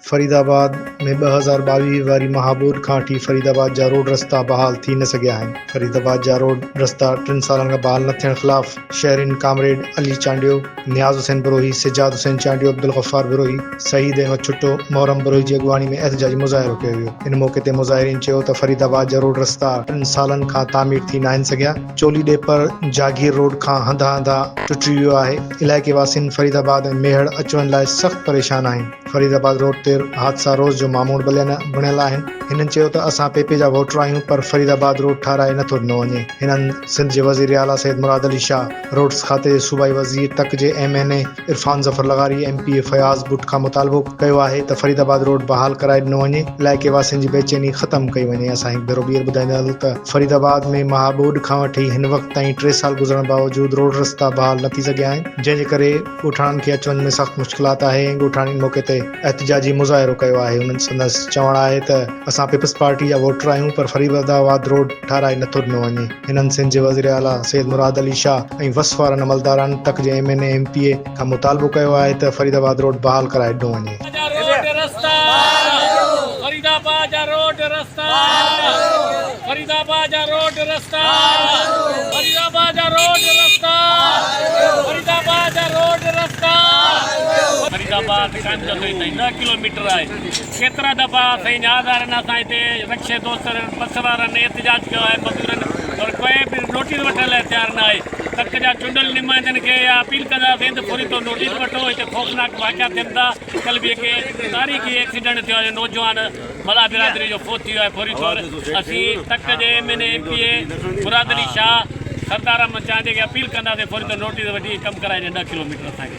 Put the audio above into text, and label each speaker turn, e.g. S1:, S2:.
S1: फरीदाबाद में 2022 वारी महाबूर खां वठी फरीदाबाद जा रोड रस्ता बहाल थी न सघिया आहिनि। फरीदाबाद जा रोड रस्ता 3 सालनि खां बहाल न थियण ख़िलाफ़ शहरिन कामरेड अली चांडियो, नियाज़ हुसैन बरोही, सिजाद हुसैन चांडियो, अब्दुल गफ्फार बरोही, शहीद अहमद छुट्टो, मोहरम बरोही जी अॻुवाणी में एहतजाजी मुज़ाहिरो कयो वियो। इन मौक़े ते मुज़ाहिरीन चयो त फरीदाबाद जा रोड रस्ता 3 सालनि खां तामीर थी न आहिनि सघिया। चोली ॾेपर जागीर रोड खां हंधा हंधा टुटी वियो आहे। इलाइक़े वासियुनि फरीदाबाद ऐं मेहड़ अचवञ लाइ सख़्त परेशान आहिनि। फरीदाबाद रोड ते हादसा रोज़ जो मामूल बणियल आहिनि। हिननि चयो त असां पेपे जा वोटर आहियूं, पर फरीदाबाद रोड ठाराए नथो ॾिनो वञे। हिननि सिंध जे वज़ीर आला सैयद मुराद अली शाह, रोड्स खाते जे सूबाई वज़ीर तक जे MNA इरफान ज़फर लगारी, MPA फयाज़ बुट खां मुतालबो कयो आहे त फरीदाबाद रोड बहाल कराए ॾिनो वञे, इलाइक़े वासियुनि जी बेचैनी ख़तमु कई वञे। असां हिकु भेरो ॿीहर ॿुधाईंदा त फरीदाबाद में महाबूड खां वठी हिन वक़्त ताईं 3 साल गुज़रण बावजूद रोड रस्ता बहाल न थी सघिया आहिनि, जंहिंजे करे ॻोठाणनि खे अचवञ में सख़्त मुश्किलात आहे। ॻोठाणी मौक़े ते एहतजाजी मुज़ाहिरो कयो आहे। उन्हनि संदसि चवणु आहे त असां पीपल्स पार्टी जा वोटर आहियूं, पर फरीदाबाद रोड ठाराए नथो ॾिनो वञे। हिननि सिंध जे वज़ीर आला सैयद मुराद अली शाह ऐं वसफ़ वारनि अमलदारनि तक जे MNA MPA खां मुतालबो कयो आहे त फरीदाबाद रोड बहाल कराए ॾिनो वञे।
S2: फरीदाबाद जा रोड रस्ता, फरीदाबाद जा रोड रस्ता, फरीदाबाद जा रोड रस्ता, फरीदाबाद जा रोड रस्ता। फरीदाबाद कान जो 9 किलोमीटर आहे। केतिरा दफ़ा साईं आधारनि असां हिते रक्षे दोस्तनि बस वारनि एहतजाज कयो आहे, मज़दूरनि, और कोई बि नोटिस वठण लाइ तयारु न आहे। तक जा चूंडियल नुमाइंदनि खे अपील कंदासीं त पूरी तो नोटिस वठो। हिते ख़ौफ़नाक वाक़िया थियनि था। कल बि तारीख़ी एक्सीडेंट थियो आहे, नौजवान मला बिरादरी जो फोत थी वियो आहे फौरी तौर। असीं तक जे MNA MPA मुराद अली शाह, सरदार अहमद चांडिया खे अपील कंदासीं फौरी तौर नोटिस वठी कमु कराए ॾे 10 किलोमीटर असांखे।